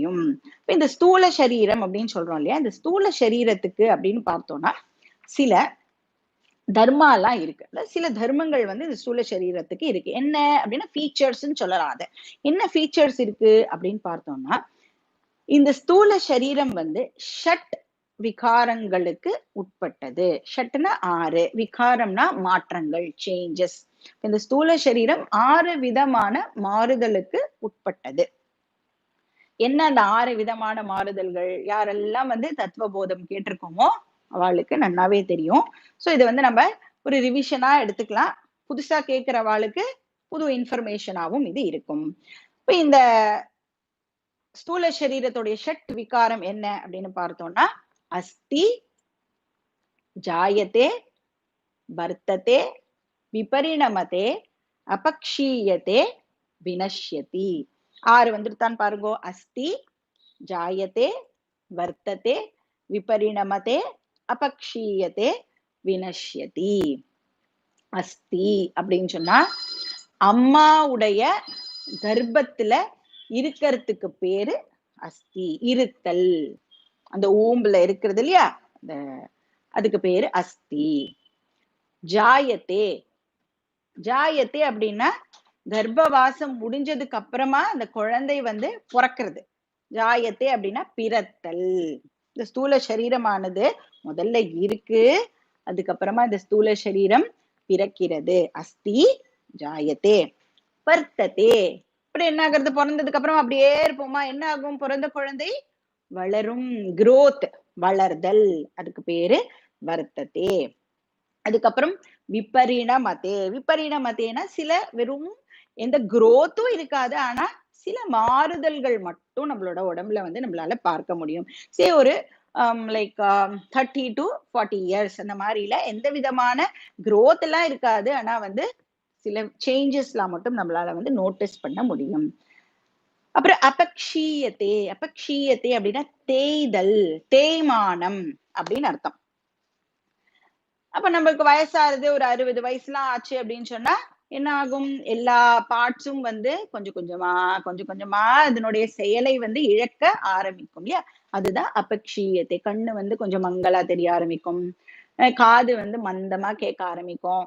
முடியும். இப்ப இந்த ஸ்தூல சரீரம் அப்படின்னு சொல்றோம் இல்லையா, இந்த ஸ்தூல சரீரத்துக்கு அப்படின்னு பார்த்தோம்னா சில தர்மாலாம் இருக்கு. சில தர்மங்கள் வந்து இந்த ஸ்தூல சரீரத்துக்கு இருக்கு. என்ன அப்படின்னா ஃபீச்சர்ஸ்ன்னு சொல்லலாம். அத என்ன ஃபீச்சர்ஸ் இருக்கு அப்படின்னு பார்த்தோம்னா, இந்த ஸ்தூல சரீரம் வந்து ஷட் விகாரங்களுக்கு உட்பட்டது. ஷட்னா 6, விகாரம்னா மாற்றங்கள், சேஞ்சஸ். இந்த ஸ்தூல சரீரம் 6 விதமான மாறுதலுக்கு உட்பட்டது. என்ன அந்த 6 விதமான மாறுதல்கள்? யாரெல்லாம் வந்து தத்துவபோதம் கேட்டிருக்கோமோ அவளுக்கு நன்னாவே தெரியும். சோ இதை வந்து நம்ம ஒரு ரிவிஷனா எடுத்துக்கலாம். புதுசா கேட்கிறவாளுக்கு புது இன்ஃபர்மேஷனாவும் இது இருக்கும். இப்ப இந்த ஸ்தூல சரீரத்துடைய ஷட் விகாரம் என்ன அப்படின்னு பார்த்தோம்னா, அஸ்தி, ஜாயத்தே, வர்த்ததே, விபரிணமதே, அபக்ஷீயத்தே, வினஷ்யதி. 6 வந்துருத்தான் பாருங்கோ. அஸ்தி, ஜாயத்தே, வர்த்ததே, விபரிணமதே, அபக்ஷீயத்தே, வினஷ்யதி. அஸ்தி அப்படின்னு சொன்னா அம்மாவுடைய கர்ப்பத்துல இருக்கிறதுக்கு பேரு அஸ்தி, இருத்தல். அந்த ஊம்புல இருக்கிறது இல்லையா, அதுக்கு பேரு அஸ்தி. ஜாயத்தே, ஜாயத்தே அப்படின்னா கர்ப்பவாசம் முடிஞ்சதுக்கு அப்புறமா அந்த குழந்தை வந்து பிறக்கிறது. ஜாயத்தே அப்படின்னா பிறத்தல். இந்த ஸ்தூல சரீரமானது முதல்ல இருக்கு, அதுக்கப்புறமா இந்த ஸ்தூல சரீரம் பிறக்கிறது. அஸ்தி, ஜாயத்தே, வர்த்ததே. அப்புறம் என்ன ஆகுறது? பிறந்ததுக்கு அப்புறம் அப்படியே இருப்போமா? என்ன ஆகும்? பிறந்த குழந்தை வளரும், growth, வளர்தல். அதுக்கு பேரு வர்த்ததே. அதுக்கப்புறம் விபரிணமதே. விபரிணமதேனா சில வெறும் எந்த growthம் இருக்காது, ஆனா சில மாறுதல்கள் மட்டும் நம்மளோட உடம்புல வந்து நம்மளால பார்க்க முடியும். சே ஒரு லைக் 30 to 40 years அந்த மாதிரில எந்த விதமான growth எல்லாம் இருக்காது, ஆனா வந்து சில சேஞ்சஸ்லாம் மட்டும் நம்மளால வந்து நோட்டீஸ் பண்ண முடியும். அப்புறம் அபக்ஷீயத்தே. அபக்ஷீயத்தே அப்படின்னா தேய்தல், தேய்மானம் அப்படின்னு அர்த்தம். அப்ப நம்மளுக்கு வயசாகுது, ஒரு 60 வயசுலாம் ஆச்சு அப்படின்னு சொன்னா என்ன ஆகும்? எல்லா பார்ட்ஸும் வந்து கொஞ்சம் கொஞ்சமா அதனுடைய செயலை வந்து இழக்க ஆரம்பிக்கும் இல்லையா? அதுதான் அபக்ஷீயத்தை. கண்ணு வந்து கொஞ்சம் மங்களா தெரிய ஆரம்பிக்கும், காது வந்து மந்தமா கேட்க ஆரம்பிக்கும்,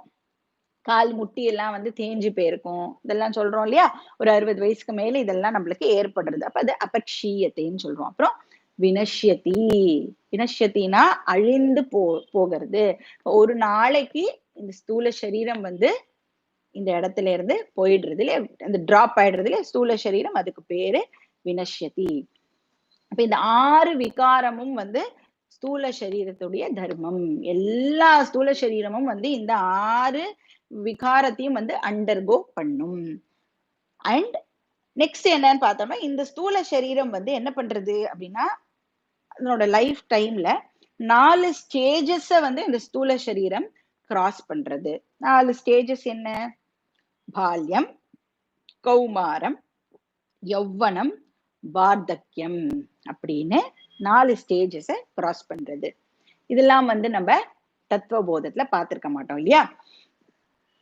கால் முட்டி எல்லாம் வந்து தேஞ்சு போயிருக்கும். இதெல்லாம் சொல்றோம் இல்லையா? ஒரு 60 வயசுக்கு மேல இதெல்லாம் நம்மளுக்கு ஏற்படுறது. அப்ப அது அபக்ஷீயத்தைன்னு சொல்றோம். அப்புறம் வினஷ்யதி. வினஷ்யத்தினா அழிந்து போகிறது. ஒரு நாளைக்கு இந்த ஸ்தூல சரீரம் வந்து இந்த இடத்துல இருந்து போயிடுறது இல்லையா, அந்த டிராப் ஆயிடுறது இல்லையா ஸ்தூல சரீரம், அதுக்கு பேரு வினஷ்யதி. அப்ப இந்த 6 விகாரமும் வந்து ஸ்தூல சரீரத்துடைய தர்மம். எல்லா ஸ்தூல சரீரமும் வந்து இந்த 6 விகாரத்தையும் வந்து அண்டர்கோ பண்ணும். அண்ட் நெக்ஸ்ட் என்னன்னு பார்த்தோம்னா, இந்த ஸ்தூல சரீரம் வந்து என்ன பண்றது அப்படின்னா, அதனோட லைஃப் டைம்ல 4 ஸ்டேஜஸ் வந்து இந்த ஸ்தூல சரீரம் கிராஸ் பண்றது. 4 ஸ்டேஜஸ் என்ன? பால்யம், கௌமாரம், யௌவனம், வார்த்தக்கியம் அப்படின்னு 4 ஸ்டேஜஸ கிராஸ் பண்றது. இதெல்லாம் வந்து நம்ம தத்துவபோதத்துல பார்த்திருக்க மாட்டோம் இல்லையா?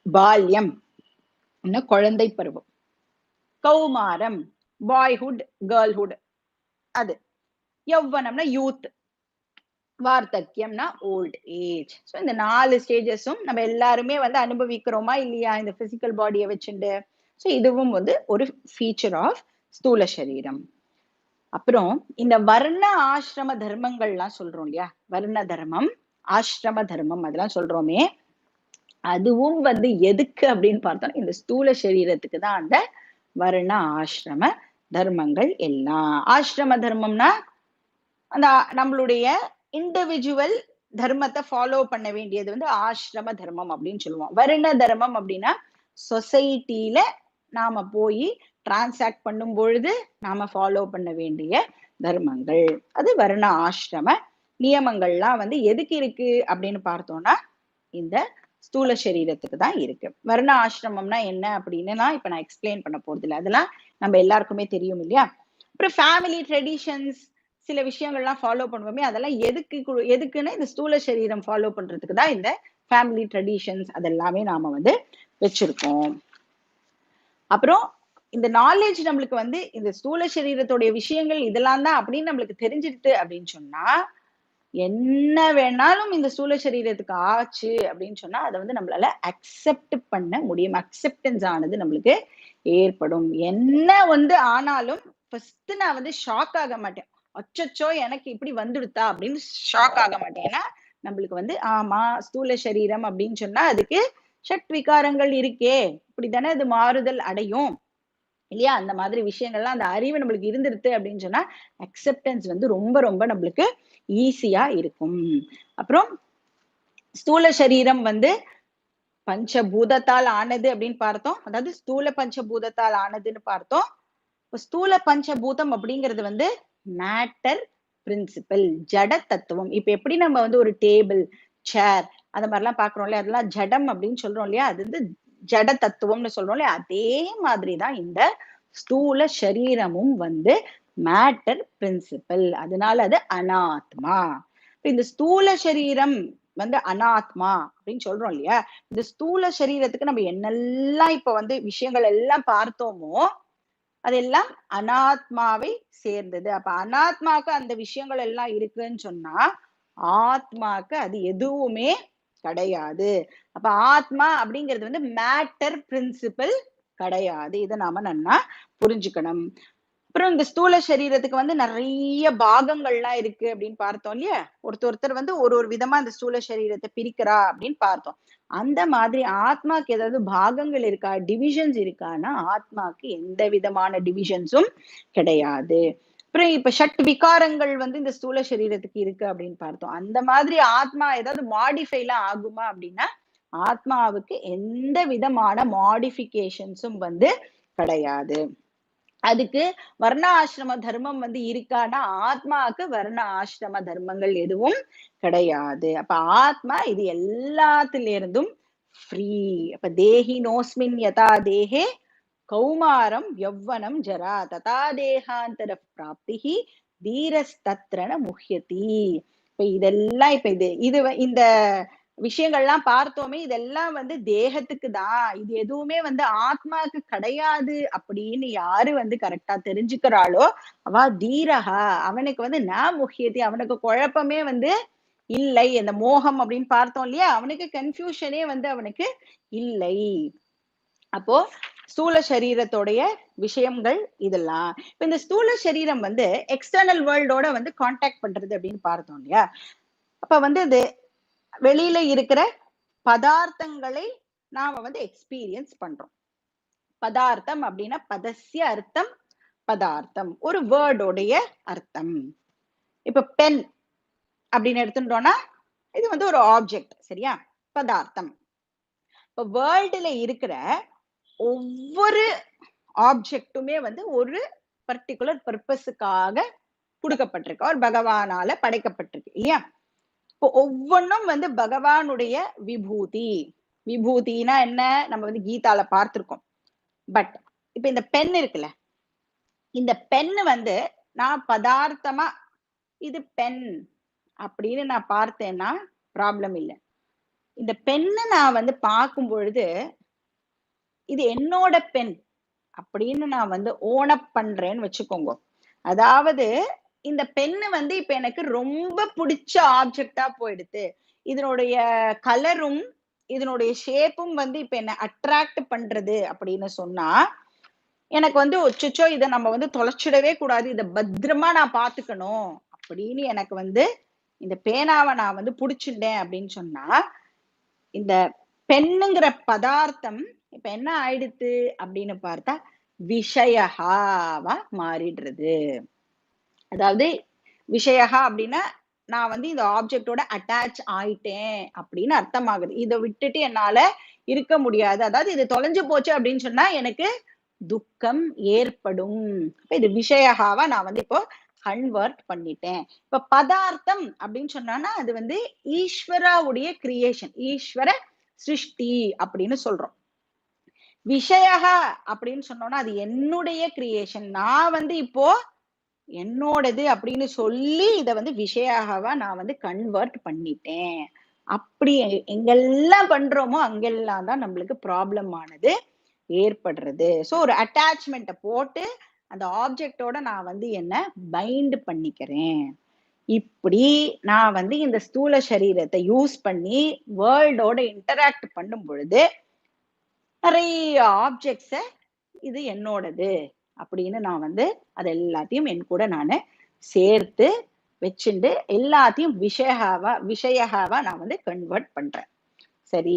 பால்யம் குழந்தை பருவம், கௌமாரம் பாய்ஹுட், கேர்ள்ஹுட், அது யௌவனம்னா யூத், வார்த்தக்கியம்னா ஓல்ட் ஏஜ். ஸோ இந்த 4 ஸ்டேஜஸும் நம்ம எல்லாருமே வந்து அனுபவிக்கிறோமா இல்லையா இந்த பிசிக்கல் பாடியை வச்சுட்டு? ஸோ இதுவும் வந்து ஒரு ஃபீச்சர் ஆஃப் ஸ்தூல சரீரம். அப்புறம் இந்த வர்ண ஆசிரம தர்மங்கள்லாம் சொல்றோம் இல்லையா, வர்ண தர்மம், ஆசிரம தர்மம் அதெல்லாம் சொல்றோமே, அதுவும் வந்து எதுக்கு அப்படின்னு பார்த்தோம், இந்த ஸ்தூல சரீரத்துக்கு தான் அந்த வர்ண ஆசிரம தர்மங்கள் எல்லாம். ஆசிரம தர்மம்னா அந்த நம்மளுடைய இண்டிவிஜுவல் தர்மத்தை ஃபாலோ பண்ண வேண்டியது வந்து ஆசிரம தர்மம் அப்படின்னு சொல்லுவோம். வர்ண தர்மம் அப்படின்னா சொசைட்டில நாம போய் டிரான்சாக்ட் பண்ணும் பொழுது நாம ஃபாலோ பண்ண வேண்டிய தர்மங்கள், அது வர்ண ஆசிரம நியமங்கள்லாம் வந்து எதுக்கு இருக்கு அப்படின்னு பார்த்தோம்னா இந்த ஸ்தூல சரீரத்துக்கு தான் இருக்கு. வர்ண ஆசிரமம்னா என்ன அப்படின்னு இப்ப நான் எக்ஸ்பிளைன் பண்ண போறது இல்லை, அதெல்லாம் நம்ம எல்லாருக்குமே தெரியும் இல்லையா? அப்புறம் ஃபேமிலி ட்ரெடிஷன்ஸ், சில விஷயங்கள்லாம் ஃபாலோ பண்ணுவோமே, அதெல்லாம் எதுக்குன்னு இந்த ஸ்தூல சரீரம் ஃபாலோ பண்றதுக்கு தான் இந்த ஃபேமிலி ட்ரெடிஷன்ஸ் அதெல்லாமே நாம வந்து வச்சிருக்கோம். அப்புறம் இந்த நாலேஜ் நம்மளுக்கு வந்து இந்த ஸ்தூல சரீரத்துடைய விஷயங்கள் இதெல்லாம் தான் அப்படின்னு நம்மளுக்கு தெரிஞ்சிடுது அப்படின்னு சொன்னா, என்ன வேணாலும் இந்த ஸ்தூல சரீரத்துக்கு ஆச்சு அப்படின்னு சொன்னா அதை வந்து நம்மளால அக்செப்ட் பண்ண முடியும். அக்செப்டன்ஸ் ஆனது நம்மளுக்கு ஏற்படும். என்ன வந்து ஆனாலும் ஃபர்ஸ்ட் நான் வந்து ஷாக் ஆக மாட்டேன். அச்சச்சோ எனக்கு இப்படி வந்துடுதா அப்படின்னு ஷாக் ஆக மாட்டேன். ஏன்னா நம்மளுக்கு வந்து ஆமா ஸ்தூல சரீரம் அப்படின்னு சொன்னா அதுக்கு ஷட் விகாரங்கள் இருக்கே, இப்படித்தானே அது மாறுதல் அடையும் இல்லையா? அந்த மாதிரி விஷயங்கள்லாம் அந்த அறிவு நம்மளுக்கு இருந்துருது அப்படின்னு சொன்னா அக்செப்டன்ஸ் வந்து ரொம்ப ரொம்ப நம்மளுக்கு ஈஸியா இருக்கும். அப்புறம் ஸ்தூல சரீரம் வந்து பஞ்சபூதத்தால் ஆனது அப்படின்னு பார்த்தோம். அதாவது ஸ்தூல பஞ்சபூதத்தால் ஆனதுன்னு பார்த்தோம். ஸ்தூல பஞ்சபூதம் அப்படிங்கிறது வந்து மேட்டர் பிரின்சிபல், ஜட தத்துவம். இப்ப எப்படி நம்ம வந்து ஒரு டேபிள், சேர் அந்த மாதிரிலாம் பாக்குறோம் இல்லையா, அதெல்லாம் ஜடம் அப்படின்னு சொல்றோம் இல்லையா, அது வந்து ஜட தத்துவம்னு சொல்றோம் இல்லையா, அதே மாதிரிதான் இந்த ஸ்தூல சரீரமும் வந்து மேட்டர் பிரின்சிபல். அதனால அது அனாத்மா. இந்த ஸ்தூல சரீரம் வந்து அனாத்மா அப்படின்னு சொல்றோம் இல்லையா, இந்த ஸ்தூல சரீரத்துக்கு நம்ம என்னெல்லாம் இப்ப வந்து விஷயங்கள் எல்லாம் பார்த்தோமோ அதெல்லாம் அனாத்மாவை சேர்ந்தது. அப்ப அனாத்மாக்கு அந்த விஷயங்கள் எல்லாம் இருக்குன்னு சொன்னா ஆத்மாக்கு அது எதுவுமே கிடையாது. அப்ப ஆத்மா அப்படிங்கிறது வந்து மேட்டர் பிரின்சிபல் கிடையாது. இதை நாம நன்னா புரிஞ்சுக்கணும். அப்புறம் இந்த ஸ்தூல சரீரத்துக்கு வந்து நிறைய பாகங்கள்லாம் இருக்கு அப்படின்னு பார்த்தோம் இல்லையா, ஒருத்தர் வந்து ஒரு ஒரு விதமா இந்த ஸ்தூல சரீரத்தை பிரிக்கிறா அப்படின்னு பார்த்தோம். அந்த மாதிரி ஆத்மாக்கு ஏதாவது பாகங்கள் இருக்கா, டிவிஷன்ஸ் இருக்கான்னா ஆத்மாக்கு எந்த விதமான டிவிஷன்ஸும் கிடையாது. அப்புறம் இப்ப ஷட் விகாரங்கள் வந்து இந்த ஸ்தூல சரீரத்துக்கு இருக்கு அப்படின்னு பார்த்தோம். அந்த மாதிரி ஆத்மா ஏதாவது மாடிஃபை எல்லாம் ஆகுமா அப்படின்னா ஆத்மாவுக்கு எந்த விதமான மாடிஃபிகேஷன்ஸும் வந்து கிடையாது. அதுக்கு வர்ண ஆசிரம தர்மம் வந்து இருக்கான்னா ஆத்மாவுக்கு வர்ண ஆசிரம தர்மங்கள் எதுவும் கிடையாது. அப்ப ஆத்மா இது எல்லாத்துல இருந்தும் ஃப்ரீ. அப்ப தேஹி நோஸ்மின் யதா தேஹே கௌமாரம் யௌவனம் ஜரா ததா தேகாந்தர பிராப்திஹி தீரஸ்தத்ரன முஹ்யதி. இப்ப இதெல்லாம் இப்ப இது இந்த விஷயங்கள்லாம் பார்த்தோமே, இதெல்லாம் வந்து தேகத்துக்கு தான், இது எதுவுமே வந்து ஆத்மாவுக்கு கிடையாது அப்படின்னு யாரு வந்து கரெக்டா தெரிஞ்சுக்கிறாளோ அவ தீரஹா, அவனுக்கு வந்து முஹ்யதி, அவனுக்கு குழப்பமே வந்து இல்லை. அந்த மோகம் அப்படின்னு பார்த்தோம் இல்லையா, அவனுக்கு கன்ஃபியூஷனே வந்து அவனுக்கு இல்லை. அப்போ ஸ்தூல சரீரத்தோடைய விஷயங்கள் இதெல்லாம். இப்ப இந்த ஸ்தூல சரீரம் வந்து எக்ஸ்டர்னல் வேர்ல்டோட வந்து கான்டாக்ட் பண்றது அப்படின்னு பார்த்தோம் இல்லையா, அப்ப வந்து இது வெளியில இருக்கிற பதார்த்தங்களை நாம வந்து எக்ஸ்பீரியன்ஸ் பண்றோம். பதார்த்தம் அப்படின்னா பதஸ்ய அர்த்தம் பதார்த்தம், ஒரு வேர்டோடைய அர்த்தம். இப்ப பென் அப்படின்னு எடுத்துட்டோம்னா இது வந்து ஒரு ஆப்ஜெக்ட், சரியா, பதார்த்தம். இப்ப வேர்ல்டுல இருக்கிற ஒவ்வொரு ஆப்ஜெக்டுமே வந்து ஒரு பர்டிகுலர் பர்பஸுக்காக கொடுக்கப்பட்டிருக்கு, ஒரு பகவானால படைக்கப்பட்டிருக்கு இல்லையா. இப்போ ஒவ்வொன்றும் வந்து பகவானுடைய விபூதி. விபூதினா என்ன, நம்ம வந்து கீதால பார்த்திருக்கோம். பட் இப்ப இந்த பென் இருக்குல்ல, இந்த பென்னு வந்து நான் பதார்த்தமா இது பென் அப்படின்னு நான் பார்த்தேன்னா ப்ராப்ளம் இல்லை. இந்த பெண்ணை நான் வந்து பார்க்கும் பொழுது இது என்னோட பெண் அப்படின்னு நான் வந்து ஓனப் பண்றேன்னு வச்சுக்கோங்க. அதாவது இந்த பெண்ணு வந்து இப்ப எனக்கு ரொம்ப பிடிச்ச ஆப்ஜெக்டா போயிடுது. இதனுடைய கலரும் இதனுடைய ஷேப்பும் வந்து இப்ப என்ன அட்ராக்ட் பண்றது அப்படின்னு சொன்னா எனக்கு வந்து ஒச்சோ இதை நம்ம வந்து தொலைச்சிடவே கூடாது, இதை பத்திரமா நான் பாத்துக்கணும் அப்படின்னு எனக்கு வந்து இந்த பேனாவை நான் வந்து புடிச்சுட்டேன் அப்படின்னு சொன்னா இந்த பெண்ணுங்கிற பதார்த்தம் இப்ப என்ன ஆயிடுத்து அப்படின்னு பார்த்தா விஷயஹாவா மாறிடுறது. அதாவது விஷயஹா அப்படின்னா நான் வந்து இந்த ஆப்ஜெக்டோட அட்டாச் ஆயிட்டேன் அப்படின்னு அர்த்தமாகுது. இதை விட்டுட்டு என்னால இருக்க முடியாது, அதாவது இது தொலைஞ்சு போச்சு அப்படின்னு சொன்னா எனக்கு துக்கம் ஏற்படும். இது விஷயஹாவா நான் வந்து இப்போ கன்வெர்ட் பண்ணிட்டேன். இப்ப பதார்த்தம் அப்படின்னு சொன்னா அது வந்து ஈஸ்வராவுடைய கிரியேஷன், ஈஸ்வர சிருஷ்டி அப்படின்னு சொல்றோம். விஷயஹா அப்படின்னு சொன்னோம்னா அது என்னுடைய கிரியேஷன், நான் வந்து இப்போ என்னோடது அப்படின்னு சொல்லி இத வந்து விஷயாகவா நான் வந்து கன்வெர்ட் பண்ணிட்டேன். அப்படி எங்கெல்லாம் பண்றோமோ அங்கெல்லாம் தான் நம்மளுக்கு ப்ராப்ளம் ஆனது ஏற்படுறது. சோ ஒரு அட்டாச்மெண்ட்டை போட்டு அந்த ஆப்ஜெக்டோட நான் வந்து என்ன பைண்ட் பண்ணிக்கிறேன். இப்படி நான் வந்து இந்த ஸ்தூல சரீரத்தை யூஸ் பண்ணி வேர்ல்டோட இன்டராக்ட் பண்ணும் பொழுது நிறைய ஆப்ஜெக்ட்ஸ இது என்னோடது அப்படின்னு நான் வந்து அது எல்லாத்தையும் என் கூட நானு சேர்த்து வச்சுண்டு எல்லாத்தையும் விஷயகாவா நான் வந்து கன்வெர்ட் பண்றேன். சரி,